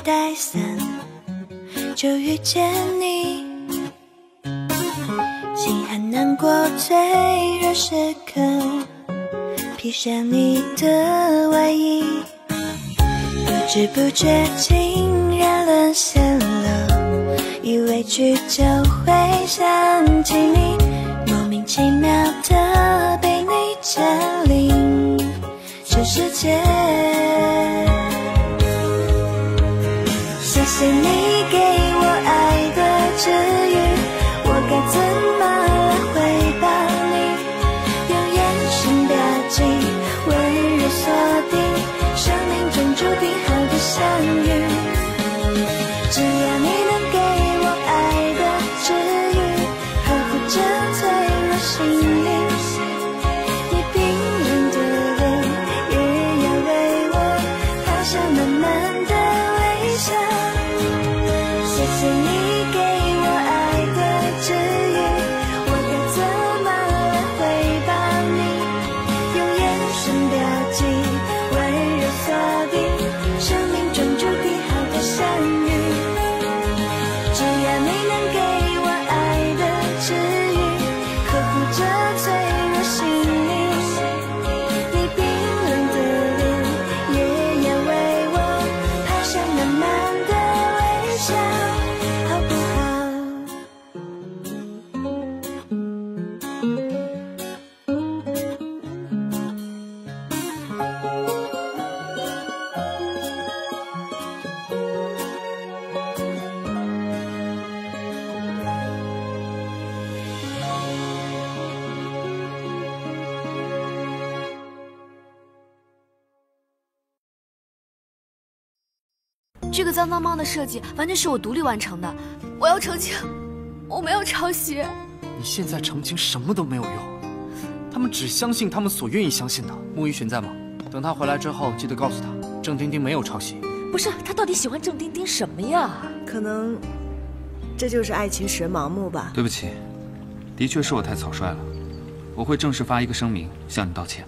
带伞，就遇见你。心寒难过脆弱时刻，披上你的外衣，不知不觉竟然沦陷了，一委屈就会想起你，莫名其妙的被你占领这世界。谢谢你给我爱的治愈，我该怎么来回报你？用眼神标记，温柔锁定，生命中注定好的相遇。只要你能给我爱的治愈，呵护着脆弱心灵，你冰冷的脸也要为我抛下满满的微笑。谢谢你给我爱的治愈，我该怎么来回报你？用眼神标记，温柔锁定，生命中注定好的相遇。只要你能给我爱的治愈，呵护着脆弱心灵，你冰冷的脸也要为我抛下满满的微笑，好不好？这个脏脏猫的设计完全是我独立完成的，我要澄清，我没有抄袭。你现在澄清什么都没有用，他们只相信他们所愿意相信的。穆雨荨在吗？等他回来之后，记得告诉他，郑丁丁没有抄袭。不是，他到底喜欢郑丁丁什么呀？可能这就是爱情使人盲目吧。对不起，的确是我太草率了，我会正式发一个声明向你道歉。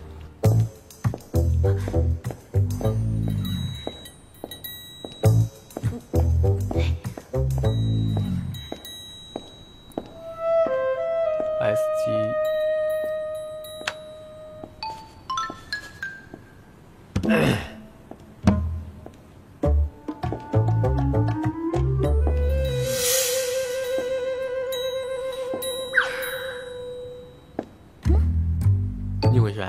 宁伟轩，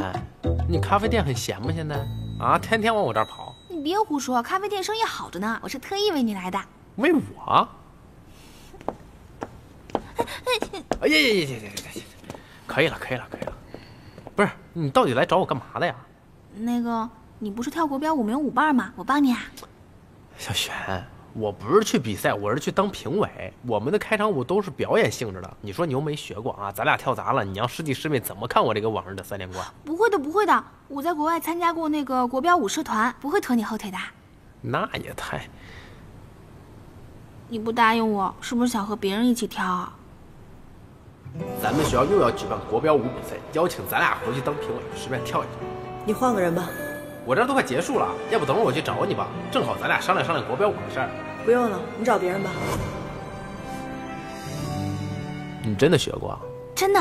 你咖啡店很闲吗？现在啊，天天往我这儿跑。你别胡说，咖啡店生意好着呢，我是特意为你来的。为我？哎呀，可以了，不是，你到底来找我干嘛的呀？那个，你不是跳国标舞没有舞伴吗？我帮你啊。小璇，我不是去比赛，我是去当评委。我们的开场舞都是表演性质的。你说你又没学过啊，咱俩跳砸了，你让师弟师妹怎么看我这个网上的3连冠？不会的，我在国外参加过那个国标舞社团，不会拖你后腿的。那也太……你不答应我，是不是想和别人一起跳啊？咱们学校又要举办国标舞比赛，邀请咱俩回去当评委，顺便跳一跳。你换个人吧。我这都快结束了，要不等会儿我去找你吧，正好咱俩商量国标舞的事儿。不用了，你找别人吧。你真的学过啊？真的。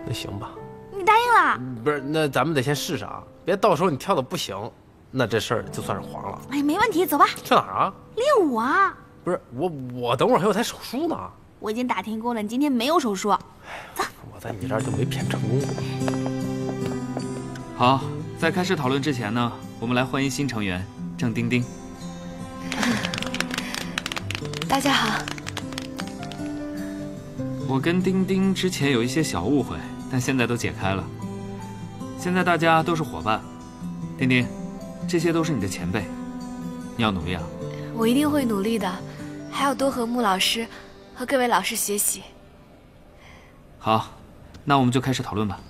那行吧。你答应了？不是，那咱们得先试试啊，别到时候你跳的不行，那这事儿就算是黄了。哎，没问题，走吧。去哪儿啊？练舞啊。不是，我等会儿还有台手术呢。我已经打听过了，你今天没有手术。走。我在你这儿就没骗成功过。好，在开始讨论之前呢，我们来欢迎新成员郑丁丁。大家好。我跟丁丁之前有一些小误会，但现在都解开了。现在大家都是伙伴。丁丁，这些都是你的前辈，你要努力啊！我一定会努力的，还要多和穆老师和各位老师学习。好，那我们就开始讨论吧。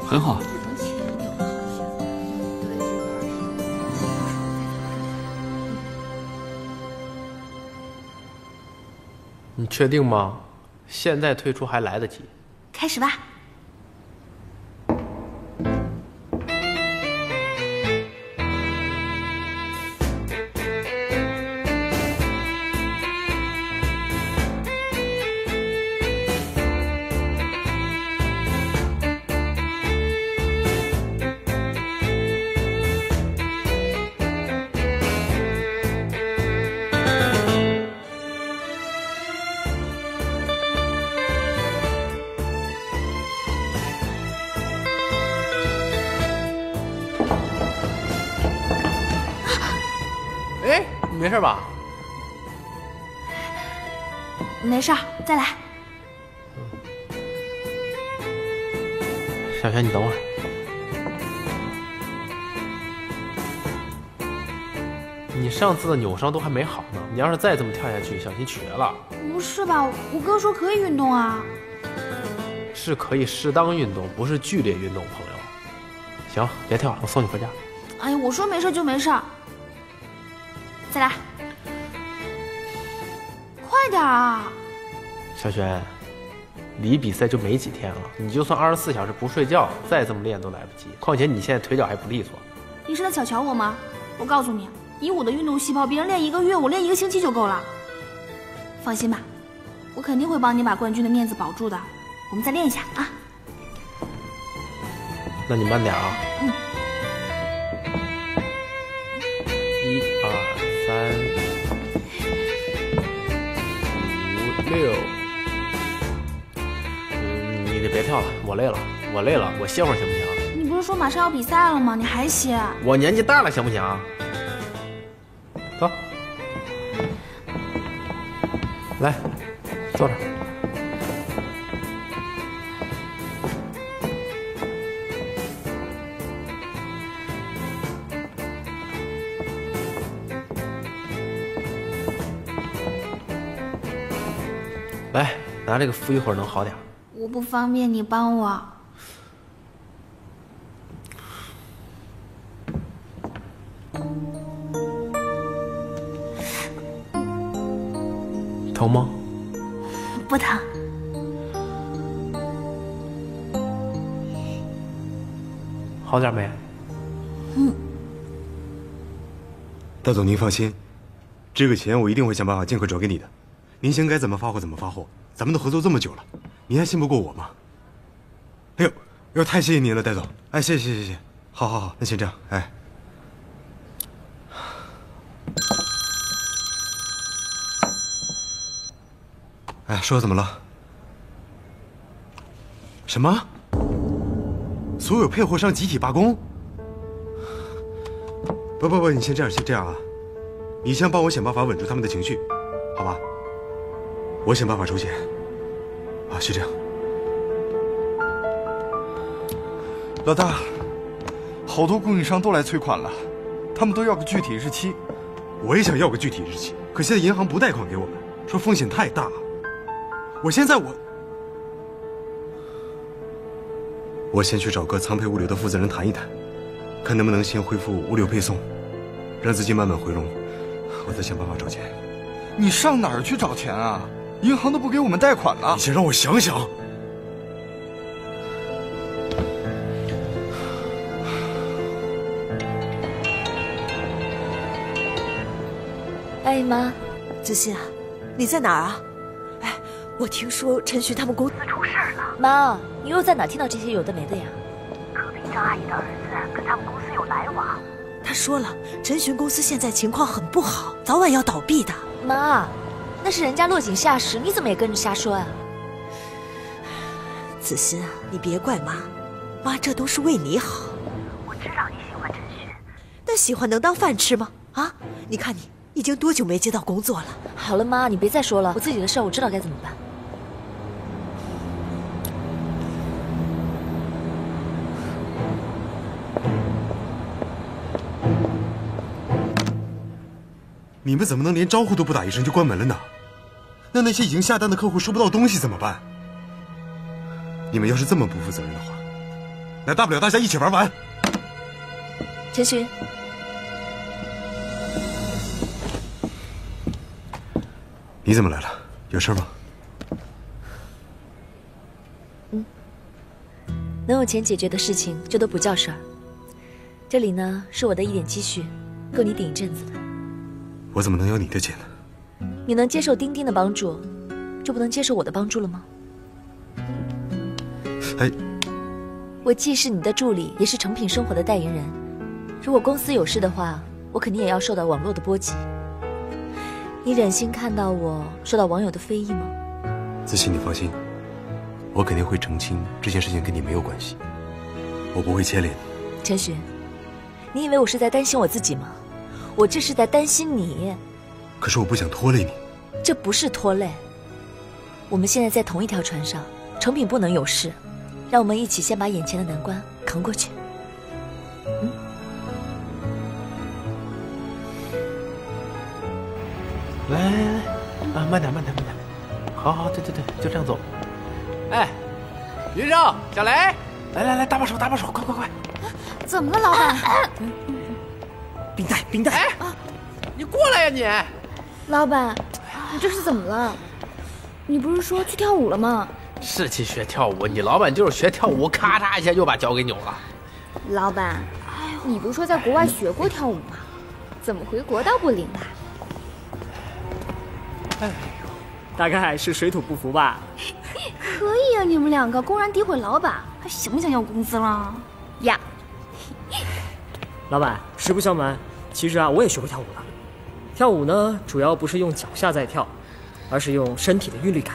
很好。你确定吗？现在退出还来得及。开始吧。哎，你没事吧？没事儿，再来。小璇，你等会儿。你上次的扭伤都还没好呢，你要是再这么跳下去，小心瘸了。不是吧？我哥说可以运动啊。是可以适当运动，不是剧烈运动，朋友。行，别跳了，我送你回家。哎呀，我说没事就没事。再来，快点啊！小璇，离比赛就没几天了，你就算24小时不睡觉，再这么练都来不及。况且你现在腿脚还不利索。你是在小瞧我吗？我告诉你，以我的运动细胞，别人练1个月，我练1个星期就够了。放心吧，我肯定会帮你把冠军的面子保住的。我们再练一下啊！那你慢点啊。嗯。1、2、3、5、6。你得别跳了，我累了，我歇会儿行不行？你不是说马上要比赛了吗？你还歇？我年纪大了，行不行？走，来，坐这儿。来，拿这个敷一会儿能好点。我不方便，你帮我。疼吗？不疼。好点没？大总，您放心，这个钱我一定会想办法尽快转给你的。您先该怎么发货怎么发货，咱们都合作这么久了，您还信不过我吗？哎呦，太谢谢您了，戴总。哎，谢谢。好，那先这样。哎，说怎么了？什么？所有配货商集体罢工？不，你先这样啊，你先帮我想办法稳住他们的情绪，好吧？我想办法筹钱。啊，是这样。老大，好多供应商都来催款了，他们都要个具体日期。我也想要个具体日期，可现在银行不贷款给我们，说风险太大。我先去找个仓配物流的负责人谈一谈，看能不能先恢复物流配送，让资金慢慢回笼，我再想办法找钱。你上哪儿去找钱啊？银行都不给我们贷款了。你先让我想想。哎妈，子欣啊，你在哪儿啊？哎，我听说陈寻他们公司出事了。妈，你又在哪听到这些有的没的呀？隔壁张阿姨的儿子跟他们公司有来往。他说了，陈寻公司现在情况很不好，早晚要倒闭的。妈，那是人家落井下石，你怎么也跟着瞎说呀？子欣啊，你别怪妈，妈这都是为你好。我知道你喜欢陈寻，但喜欢能当饭吃吗？啊，你看你已经多久没接到工作了？好了妈，你别再说了，我自己的事我知道该怎么办。你们怎么能连招呼都不打一声就关门了呢？那些已经下单的客户收不到东西怎么办？你们要是这么不负责任的话，那大不了大家一起玩完。陈寻，你怎么来了？有事吗？嗯。能有钱解决的事情就都不叫事儿。这里呢是我的一点积蓄，够你顶一阵子的。我怎么能要你的钱呢？你能接受丁丁的帮助，就不能接受我的帮助了吗？哎，我既是你的助理，也是诚品生活的代言人。如果公司有事的话，我肯定也要受到网络的波及。你忍心看到我受到网友的非议吗？子熙，你放心，我肯定会澄清这件事情跟你没有关系，我不会牵连你。陈寻，你以为我是在担心我自己吗？我这是在担心你。可是我不想拖累你。这不是拖累。我们现在在同一条船上，诚品不能有事，让我们一起先把眼前的难关扛过去。来，啊，慢点，慢点，慢点。好，对，就这样走。哎，云生，小雷，来，搭把手，快！怎么了，老板？冰袋！哎，你过来呀你！老板，你这是怎么了？你不是说去跳舞了吗？是去学跳舞，你老板就是学跳舞，咔嚓一下就把脚给扭了。老板，你不是说在国外学过跳舞吗？怎么回国倒不灵了？大概是水土不服吧。可以啊，你们两个公然诋毁老板，还想不想要工资了？呀！老板，实不相瞒，其实啊，我也学过跳舞的。跳舞呢，主要不是用脚下在跳，而是用身体的韵律感。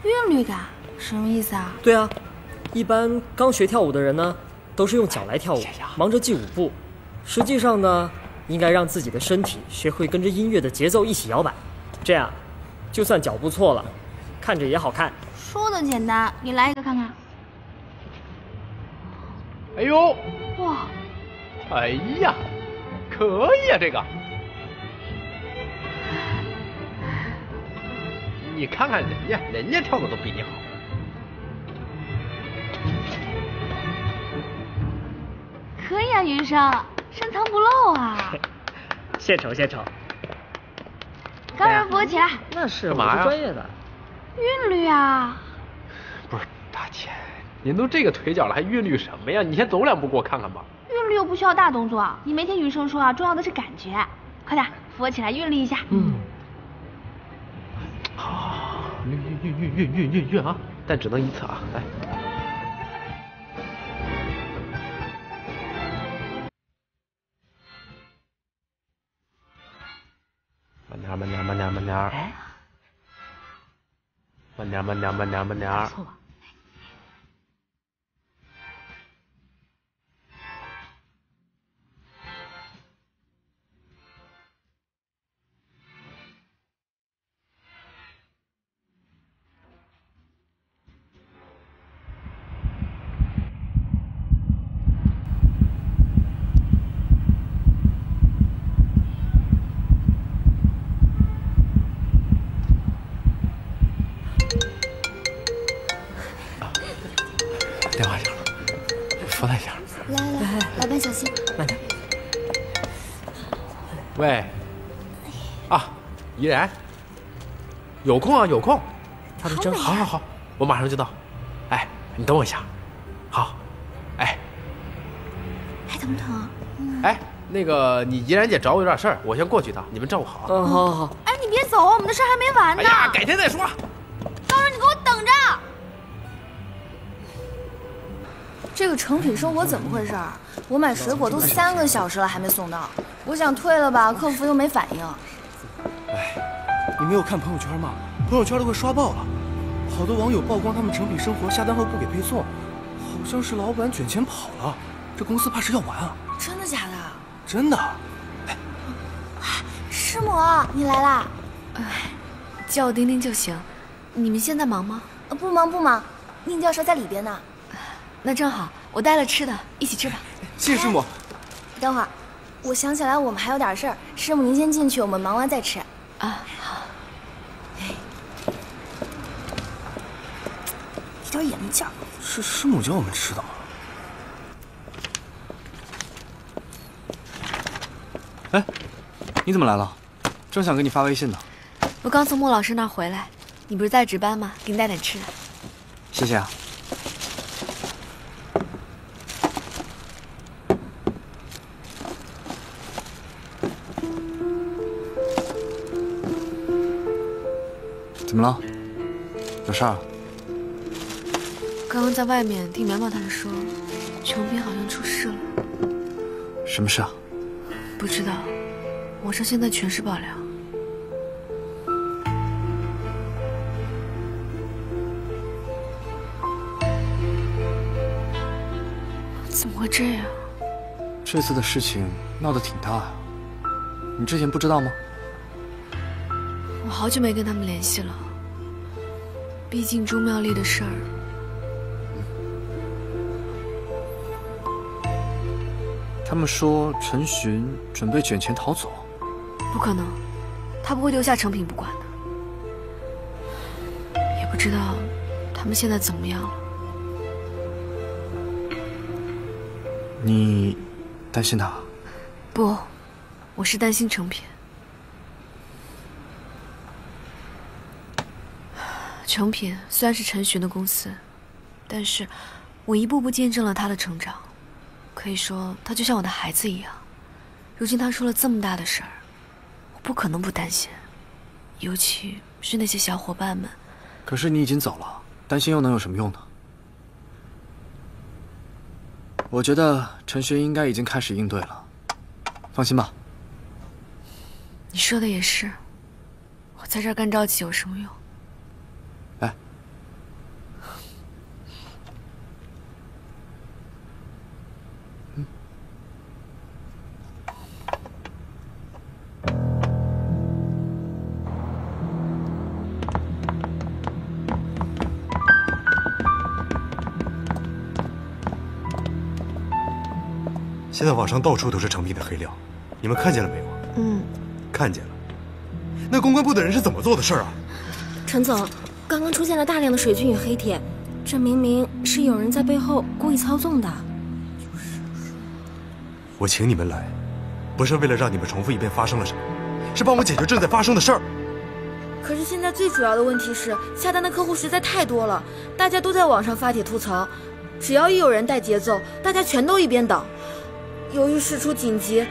韵律感什么意思啊？对啊，一般刚学跳舞的人呢，都是用脚来跳舞，忙着记舞步。实际上呢，应该让自己的身体学会跟着音乐的节奏一起摇摆，这样，就算脚步错了，看着也好看。说的简单，你来一个看看。哎呦，哇！哎呀，可以啊，这个。你看看人家跳的都比你好。可以啊，云生，深藏不露啊。献丑。高人扶我起来。那是干嘛呀？我是专业的。韵律啊。不是大姐，您都这个腿脚了，还韵律什么呀？你先走两步给我看看吧。韵律又不需要大动作，你没听云生说啊，重要的是感觉。快点，扶我起来，韵律一下。好，韵啊！但只能一次啊，来。慢点。慢点。错吧？电话响了，说他一下。来，老板小心。慢点。喂，啊，怡然，有空啊，有空。跳得真好。好，我马上就到。哎，你等我一下。好，哎，还疼不疼？哎，那个你怡然姐找我有点事儿，我先过去一趟，你们照顾好啊。好。哎，你别走，我们的事还没完呢。哎呀，改天再说。高人，你给我等着。这个诚品生活怎么回事？我买水果都3个小时了还没送到，我想退了吧，客服又没反应。哎，你没有看朋友圈吗？朋友圈都快刷爆了，好多网友曝光他们诚品生活下单后不给配送，好像是老板卷钱跑了，这公司怕是要完啊！真的假的？真的。哎，师母，你来啦？叫我丁丁就行。你们现在忙吗？不忙，宁教授在里边呢。那正好，我带了吃的，一起吃吧。谢谢师母。等会儿，我想起来我们还有点事儿，师母您先进去，我们忙完再吃。啊，好。一点眼力劲儿。是师母教我们吃的吗？哎，你怎么来了？正想给你发微信呢。我刚从莫老师那儿回来，你不是在值班吗？给你带点吃的。谢谢啊。怎么了？有事儿？刚刚在外面听苗苗他们说，程平好像出事了。什么事啊？不知道，网上现在全是爆料。怎么会这样？这次的事情闹得挺大呀，你之前不知道吗？我好久没跟他们联系了，毕竟钟妙丽的事儿。他们说陈寻准备卷钱逃走。不可能，他不会丢下程平不管的。也不知道他们现在怎么样了。你担心他？不，我是担心程平。程平虽然是陈寻的公司，但是我一步步见证了他的成长，可以说他就像我的孩子一样。如今他出了这么大的事儿，我不可能不担心，尤其是那些小伙伴们。可是你已经走了，担心又能有什么用呢？我觉得陈寻应该已经开始应对了，放心吧。你说的也是，我在这儿干着急有什么用？来，现在网上到处都是程平的黑料，你们看见了没有？看见了。那公关部的人是怎么做的事儿啊？陈总，刚刚出现了大量的水军与黑帖，这明明是有人在背后故意操纵的。我请你们来，不是为了让你们重复一遍发生了什么，是帮我解决正在发生的事儿。可是现在最主要的问题是，下单的客户实在太多了，大家都在网上发帖吐槽，只要一有人带节奏，大家全都一边倒。由于事出紧急，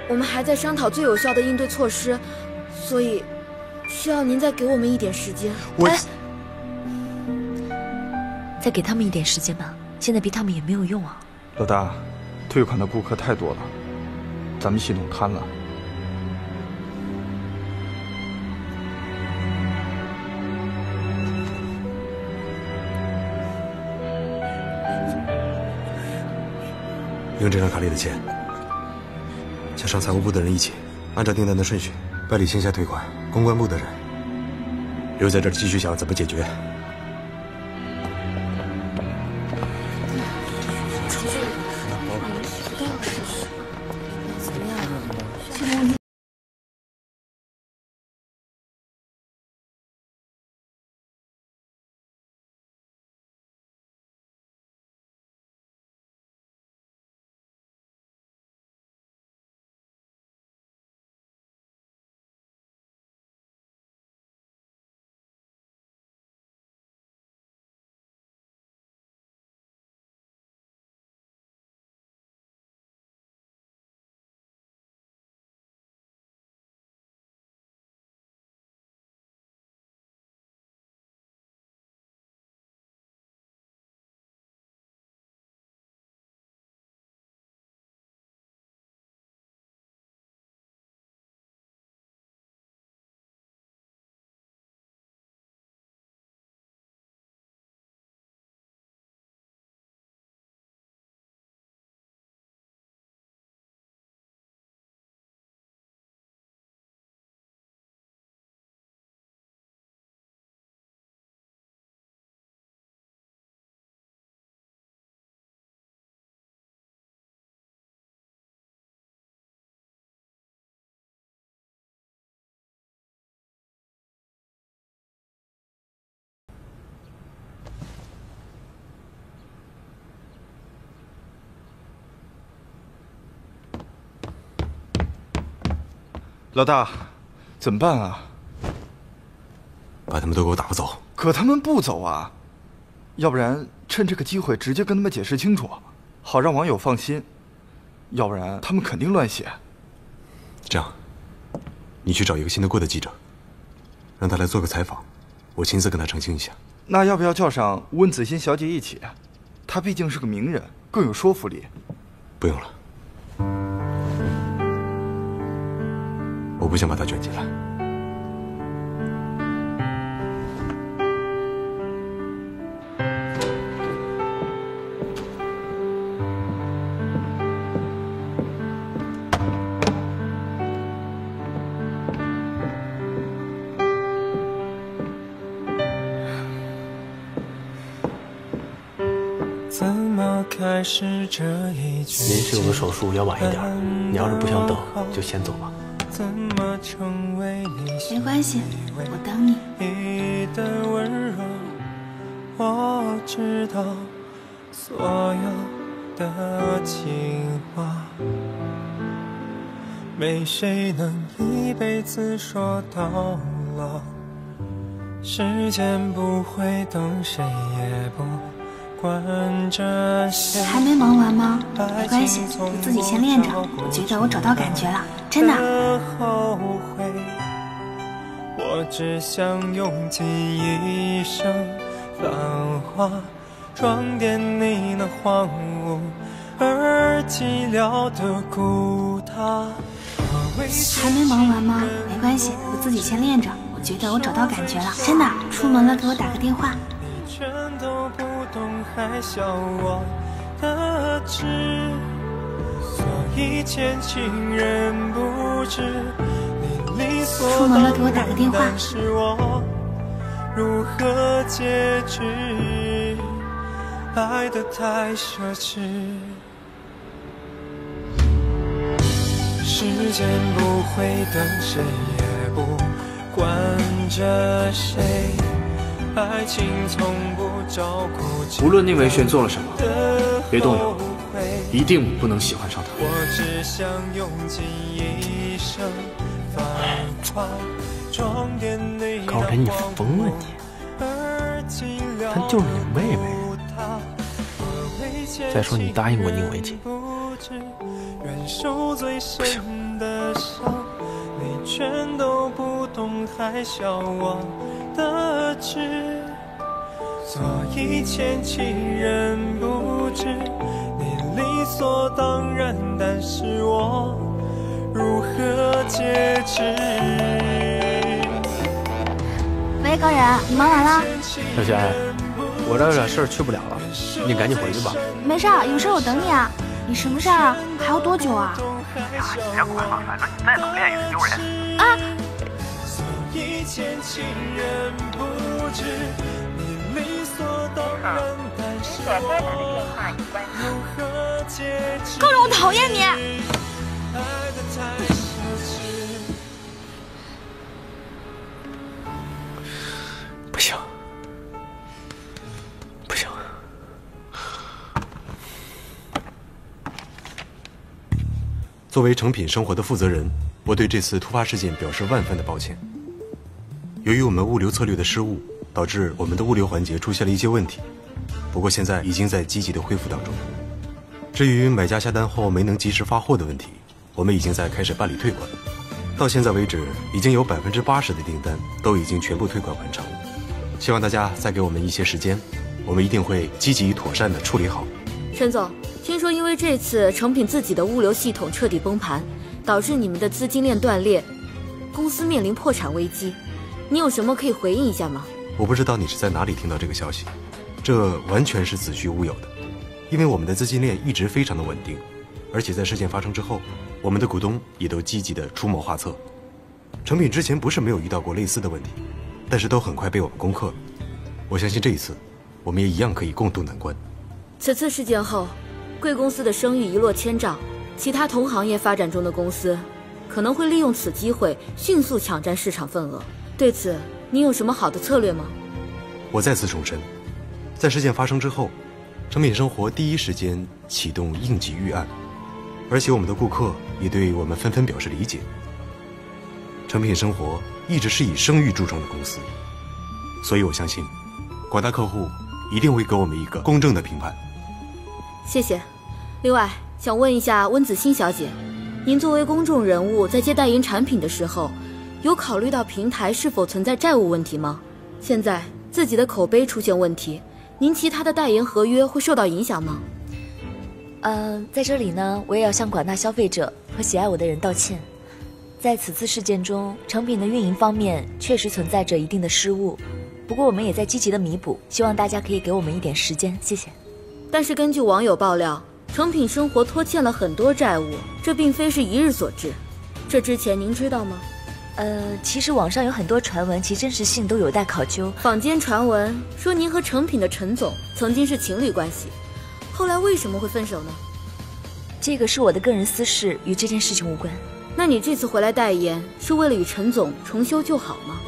我们还在商讨最有效的应对措施，所以需要您再给我们一点时间。再给他们一点时间吧，现在逼他们也没有用啊。老大，退款的顾客太多了，咱们系统瘫了。用这张卡里的钱，加上财务部的人一起，按照订单的顺序，办理线下退款。公关部的人留在这儿继续想怎么解决。老大，怎么办啊？把他们都给我打发走。可他们不走啊，要不然趁这个机会直接跟他们解释清楚，好让网友放心。要不然他们肯定乱写。这样，你去找一个信得过的记者，让他来做个采访，我亲自跟她澄清一下。那要不要叫上温子欣小姐一起？她毕竟是个名人，更有说服力。不用了，我不想把她卷进来。临时有个手术要晚一点，你要是不想等，就先走吧。没关系，我等你。我知道所有的情话，没谁能一辈子说到老。时间不会等，谁也不管着谁。还没忙完吗？没关系，我自己先练着。我觉得我找到感觉了，真的。后悔，我只想用尽一生繁华，装点你那荒芜而寂寥的孤塔。还没忙完吗？没关系，我自己先练着。我觉得我找到感觉了，真的。出门了给我打个电话。全都不懂，还笑我的痴，所以前情人不知你理所当然，但是我如何解释？爱得太奢侈，时间不会等，谁也不管着谁。爱情从不照顾，无论宁伟轩做了什么，别动摇，一定不能喜欢上他。我只想用尽一生繁华，装点你高人，你疯了你！她就是你妹妹。再说你答应过宁伟姐。不行。你全都不懂，还笑我的痴，所以前情人不知你理所当然，但是我如何解释？喂，高人，你忙完了？小璇，我这有点事儿去不了了，你赶紧回去吧。没事儿，有事儿我等你啊。你什么事儿啊？还要多久啊？呀，你别管了，反正你再怎么练也是丢人。啊！高人，我讨厌你！不行，不行。作为诚品生活的负责人，我对这次突发事件表示万分的抱歉。由于我们物流策略的失误，导致我们的物流环节出现了一些问题，不过现在已经在积极的恢复当中。至于买家下单后没能及时发货的问题，我们已经在开始办理退款。到现在为止，已经有80%的订单都已经全部退款完成。希望大家再给我们一些时间，我们一定会积极妥善的处理好。陈总，听说因为这次诚品自己的物流系统彻底崩盘，导致你们的资金链断裂，公司面临破产危机，你有什么可以回应一下吗？我不知道你是在哪里听到这个消息，这完全是子虚乌有的。因为我们的资金链一直非常的稳定，而且在事件发生之后，我们的股东也都积极的出谋划策。诚品之前不是没有遇到过类似的问题，但是都很快被我们攻克了。我相信这一次，我们也一样可以共度难关。此次事件后，贵公司的声誉一落千丈，其他同行业发展中的公司可能会利用此机会迅速抢占市场份额。对此，你有什么好的策略吗？我再次重申，在事件发生之后，诚品生活第一时间启动应急预案，而且我们的顾客也对我们纷纷表示理解。诚品生活一直是以声誉著称的公司，所以我相信广大客户一定会给我们一个公正的评判。谢谢。另外，想问一下温子欣小姐，您作为公众人物，在接代言产品的时候，有考虑到平台是否存在债务问题吗？现在自己的口碑出现问题，您其他的代言合约会受到影响吗？在这里呢，我也要向广大消费者和喜爱我的人道歉。在此次事件中，成品的运营方面确实存在着一定的失误，不过我们也在积极的弥补，希望大家可以给我们一点时间，谢谢。但是根据网友爆料，成品生活拖欠了很多债务，这并非是一日所致。这之前您知道吗？其实网上有很多传闻，其真实性都有待考究。坊间传闻说您和成品的陈总曾经是情侣关系，后来为什么会分手呢？这个是我的个人私事，与这件事情无关。那你这次回来代言是为了与陈总重修旧好吗？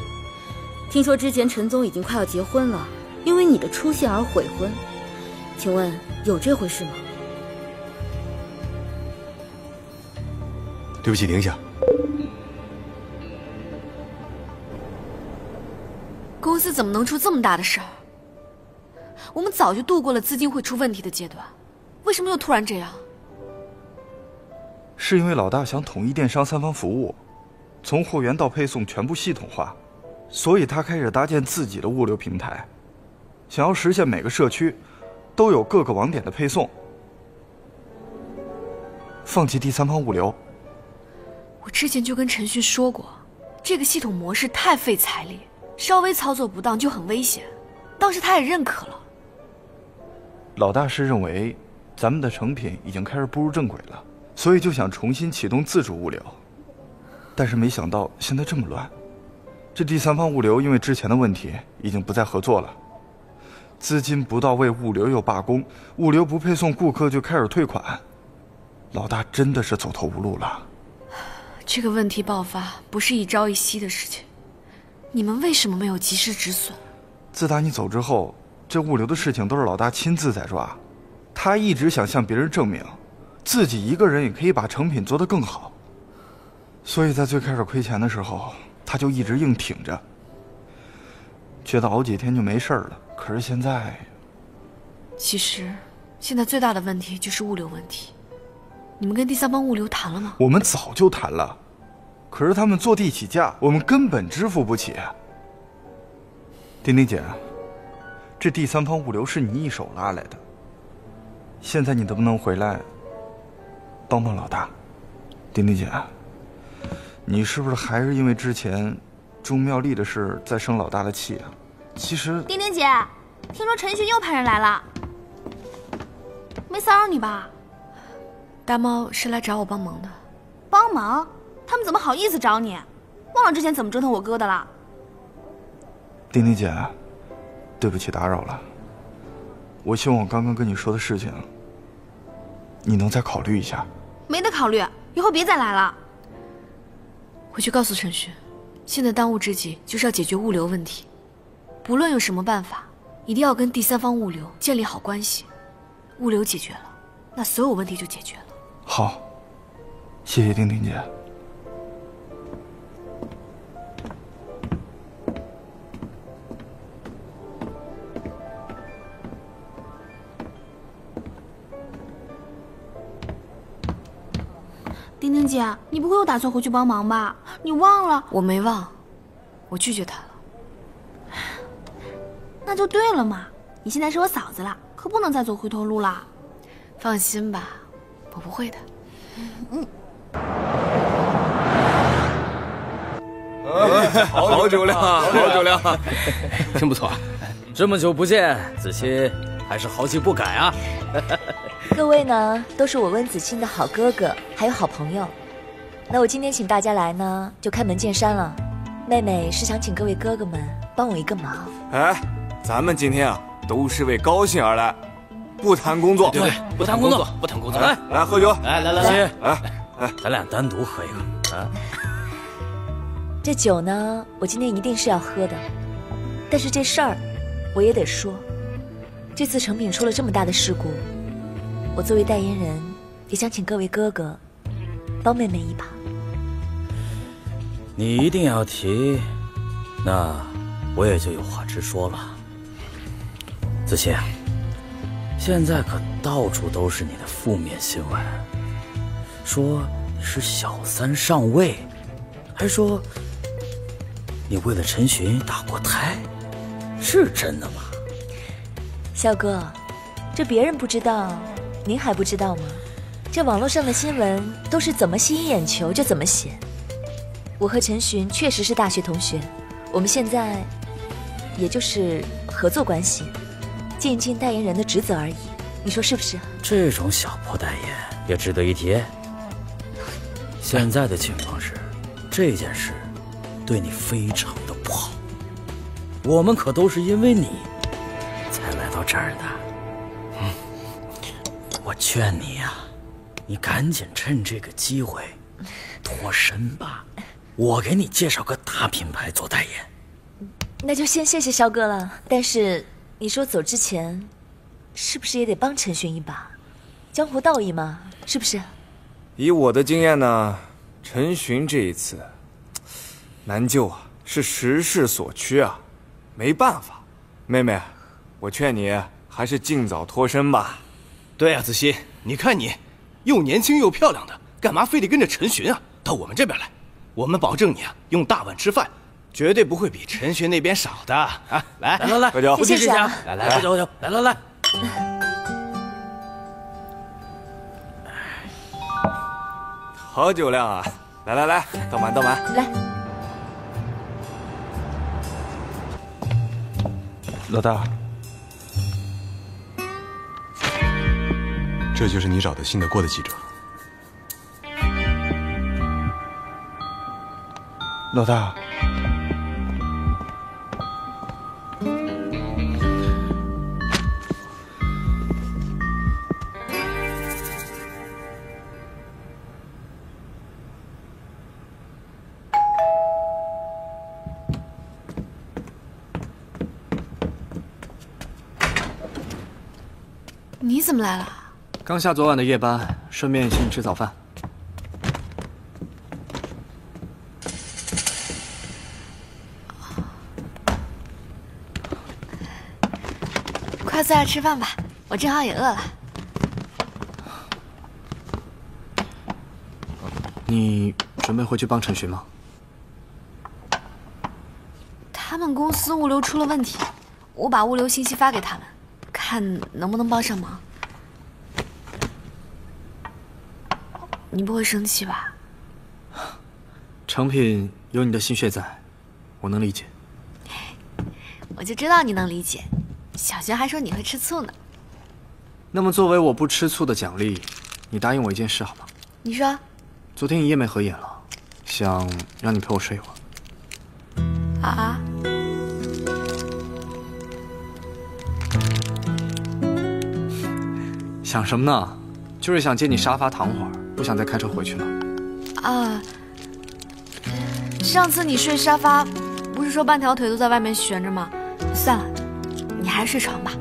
听说之前陈总已经快要结婚了，因为你的出现而悔婚，请问有这回事吗？对不起，停下。公司怎么能出这么大的事儿？我们早就度过了资金会出问题的阶段，为什么又突然这样？是因为老大想统一电商三方服务，从货源到配送全部系统化，所以他开始搭建自己的物流平台，想要实现每个社区都有各个网点的配送，放弃第三方物流。我之前就跟陈旭说过，这个系统模式太费财力，稍微操作不当就很危险，当时他也认可了。老大是认为咱们的成品已经开始步入正轨了，所以就想重新启动自主物流，但是没想到现在这么乱。这第三方物流因为之前的问题已经不再合作了，资金不到位，物流又罢工，物流不配送，顾客就开始退款，老大真的是走投无路了。这个问题爆发不是一朝一夕的事情，你们为什么没有及时止损？自打你走之后，这物流的事情都是老大亲自在抓，他一直想向别人证明自己一个人也可以把成品做得更好，所以在最开始亏钱的时候，他就一直硬挺着，觉得熬几天就没事了。可是现在，其实现在最大的问题就是物流问题。你们跟第三方物流谈了吗？我们早就谈了，可是他们坐地起价，我们根本支付不起。丁丁姐，这第三方物流是你一手拉来的，现在你能不能回来帮帮老大？丁丁姐，你是不是还是因为之前钟妙丽的事在生老大的气啊？其实丁丁姐，听说陈旭又派人来了，没骚扰你吧？大猫是来找我帮忙的。帮忙？他们怎么好意思找你？忘了之前怎么折腾我哥的了？丁丁姐，对不起打扰了。我希望我刚刚跟你说的事情，你能再考虑一下。没得考虑，以后别再来了。回去告诉陈旭，现在当务之急就是要解决物流问题，不论用什么办法，一定要跟第三方物流建立好关系。物流解决了，那所有问题就解决了。好，谢谢丁丁姐。丁丁姐，你不会又打算回去帮忙吧？你忘了？我没忘，我拒绝他了。那就对了嘛，你现在是我嫂子了，可不能再走回头路了。放心吧，我不会的。好酒量，好酒量，真不错。这么久不见，子期还是好气不改啊。各位呢，都是我温子清的好哥哥，还有好朋友。那我今天请大家来呢，就开门见山了。妹妹是想请各位哥哥们帮我一个忙。哎，咱们今天啊，都是为高兴而来，不谈工作。对，不谈工作，不谈工作。来喝酒，来，咱俩单独喝一个啊。这酒呢，我今天一定是要喝的，但是这事儿我也得说。这次成品出了这么大的事故，我作为代言人，也想请各位哥哥帮妹妹一把。你一定要提，那我也就有话直说了。子期，现在可到处都是你的负面新闻，说你是小三上位，还说你为了陈寻打过胎。是真的吗？肖哥，这别人不知道，您还不知道吗？这网络上的新闻都是怎么吸引眼球就怎么写。我和陈寻确实是大学同学，我们现在也就是合作关系，尽尽代言人的职责而已。你说是不是？这种小破代言也值得一提。现在的情况是，这件事对你非常的不好，我们可都是因为你才来到这儿的。我劝你呀，你赶紧趁这个机会脱身吧，我给你介绍个大品牌做代言。那就先谢谢肖哥了。但是你说走之前，是不是也得帮陈寻一把？江湖道义嘛，是不是？以我的经验呢，陈寻这一次难救啊，是时势所趋啊，没办法。妹妹，我劝你还是尽早脱身吧。对啊，子熙，你看你又年轻又漂亮的，干嘛非得跟着陈寻啊？到我们这边来，我们保证你啊用大碗吃饭，绝对不会比陈寻那边少的啊！来喝酒，谢谢啊！来喝酒，来。好酒量啊！来，倒满。来，老大，这就是你找的信得过的记者。老大，你怎么来了？刚下昨晚的夜班，顺便请你吃早饭。快坐下吃饭吧，我正好也饿了。你准备回去帮陈寻吗？他们公司物流出了问题，我把物流信息发给他们，看能不能帮上忙。你不会生气吧？成品有你的心血在，我能理解。我就知道你能理解。小轩还说你会吃醋呢。那么作为我不吃醋的奖励，你答应我一件事好吗？你说。昨天一夜没合眼了，想让你陪我睡一会儿。啊？想什么呢？就是想借你沙发躺会儿，不想再开车回去了。啊，上次你睡沙发，不是说半条腿都在外面悬着吗？算了，你还是睡床吧。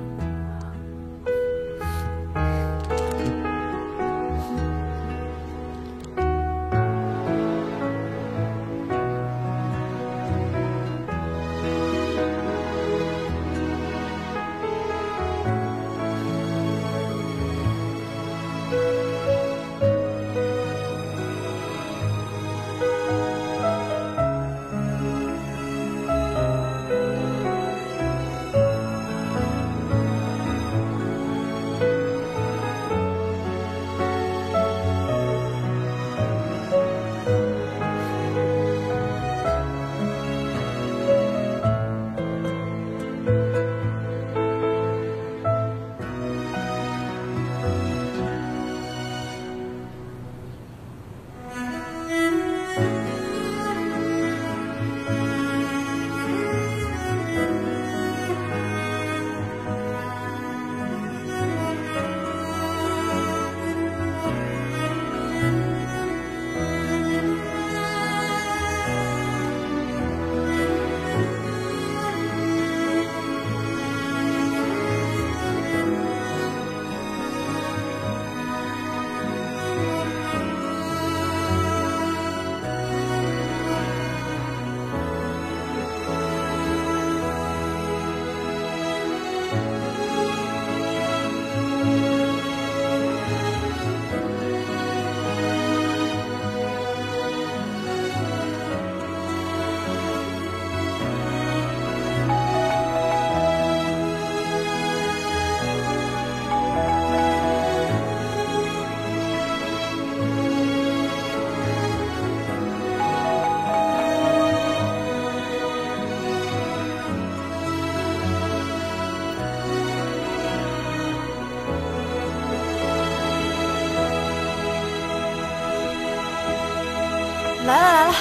来了来了，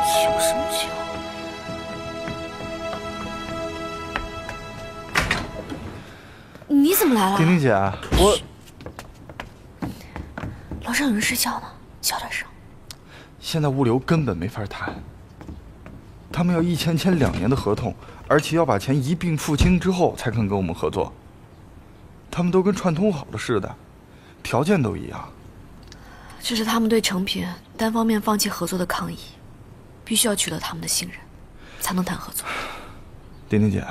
求什么求？你怎么来了？丁丁姐，我楼上有人睡觉呢，小点声。现在物流根本没法谈，他们要一签2年的合同，而且要把钱一并付清之后才肯跟我们合作。他们都跟串通好了似的，条件都一样。这是他们对成品单方面放弃合作的抗议，必须要取得他们的信任，才能谈合作。丁丁姐，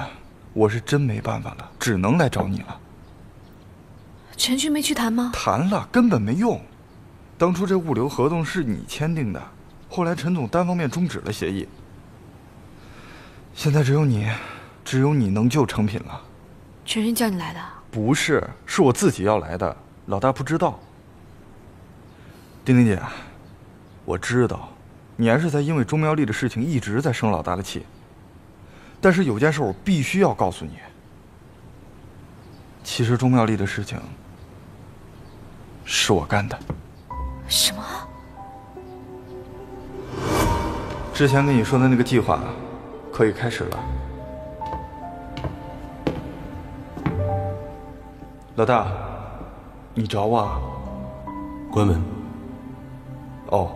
我是真没办法了，只能来找你了。陈勋没去谈吗？谈了，根本没用。当初这物流合同是你签订的，后来陈总单方面终止了协议。现在只有你能救成品了。陈勋叫你来的？不是，是我自己要来的，老大不知道。丁丁姐，我知道，你还是在因为钟苗丽的事情一直在生老大的气。但是有件事我必须要告诉你，其实钟苗丽的事情是我干的。什么？之前跟你说的那个计划可以开始了。老大，你找我啊？关门。哦。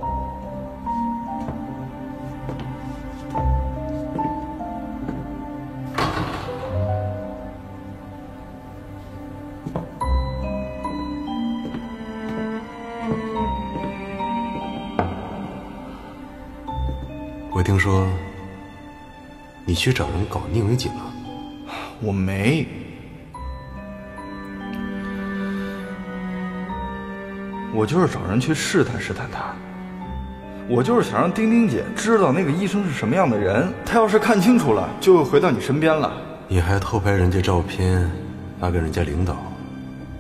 我听说你去找人搞宁伟姐了。我没。我就是找人去试探试探他，我就是想让丁丁姐知道那个医生是什么样的人，他要是看清楚了，就会回到你身边了。你还偷拍人家照片，发给人家领导，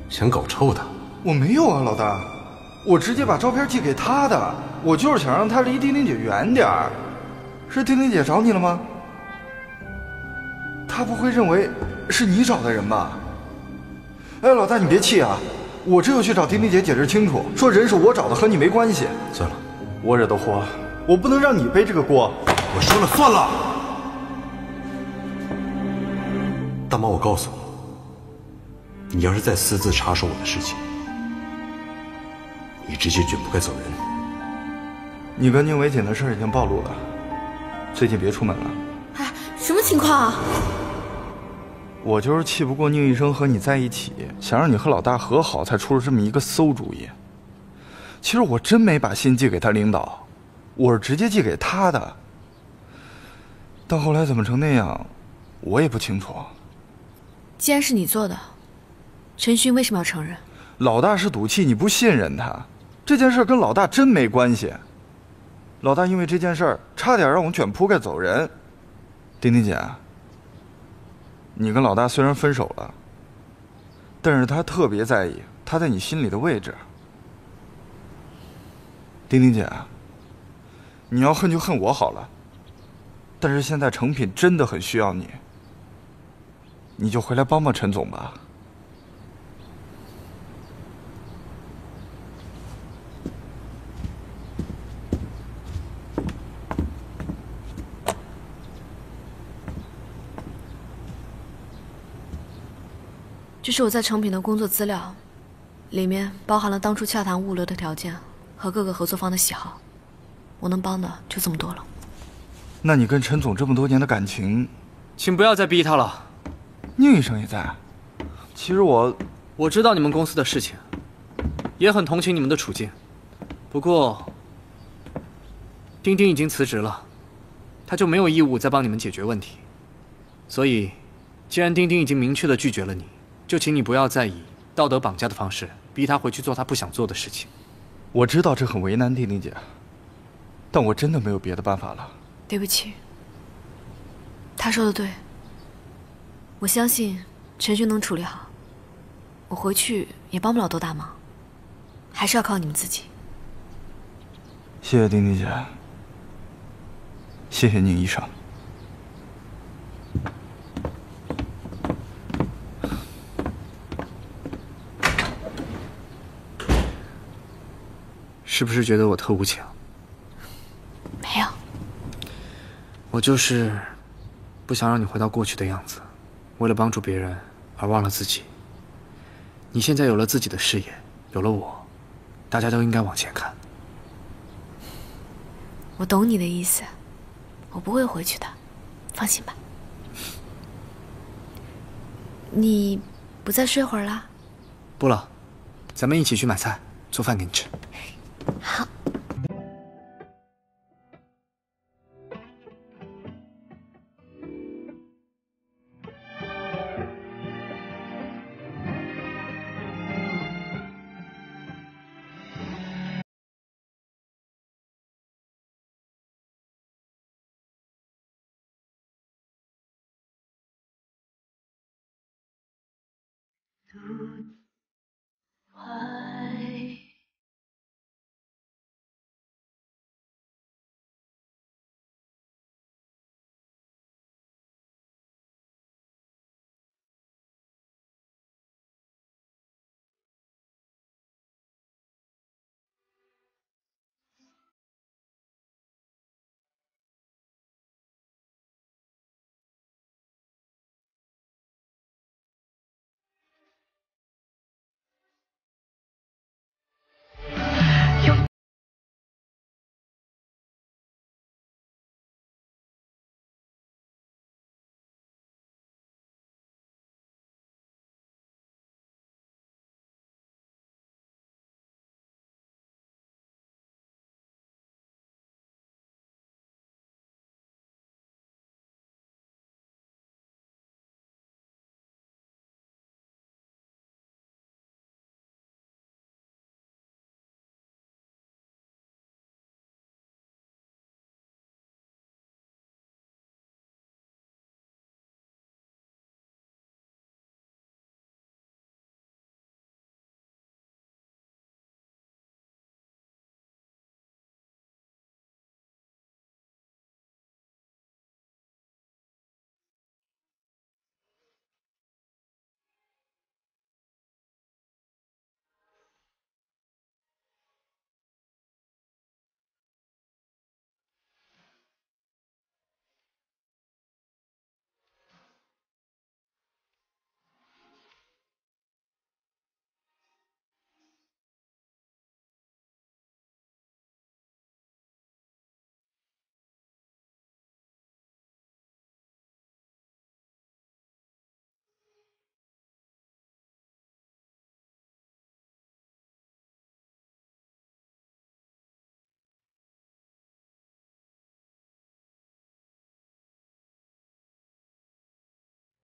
想搞臭他？我没有啊，老大，我直接把照片寄给他的，我就是想让他离丁丁姐远点儿。是丁丁姐找你了吗？他不会认为是你找的人吧？哎，老大你别气啊，我这就去找丁丁姐解释清楚，说人是我找的，和你没关系。算了，我惹的祸，我不能让你背这个锅。我说了算了。大毛，我告诉你，你要是再私自插手我的事情，你直接卷铺盖走人。你跟宁伟姐的事已经暴露了，最近别出门了。哎，什么情况啊？我就是气不过宁医生和你在一起，想让你和老大和好，才出了这么一个馊主意。其实我真没把信寄给他领导，我是直接寄给他的。到后来怎么成那样，我也不清楚。既然是你做的，陈勋为什么要承认？老大是赌气，你不信任他，这件事跟老大真没关系。老大因为这件事差点让我卷铺盖走人。丁丁姐，你跟老大虽然分手了，但是他特别在意他在你心里的位置。丁丁姐，你要恨就恨我好了，但是现在成品真的很需要你，你就回来帮帮陈总吧。这是我在成品的工作资料，里面包含了当初洽谈物流的条件和各个合作方的喜好。我能帮的就这么多了。那你跟陈总这么多年的感情，请不要再逼他了。宁医生也在。其实我知道你们公司的事情，也很同情你们的处境。不过，丁丁已经辞职了，他就没有义务再帮你们解决问题。所以，既然丁丁已经明确地拒绝了你，就请你不要再以道德绑架的方式逼他回去做他不想做的事情。我知道这很为难丁丁姐，但我真的没有别的办法了。对不起，他说的对，我相信陈勋能处理好，我回去也帮不了多大忙，还是要靠你们自己。谢谢丁丁姐，谢谢宁医生。是不是觉得我特无情？没有。我就是不想让你回到过去的样子，为了帮助别人而忘了自己。你现在有了自己的事业，有了我，大家都应该往前看。我懂你的意思，我不会回去的，放心吧。你不再睡会儿了？不了，咱们一起去买菜，做饭给你吃。好。独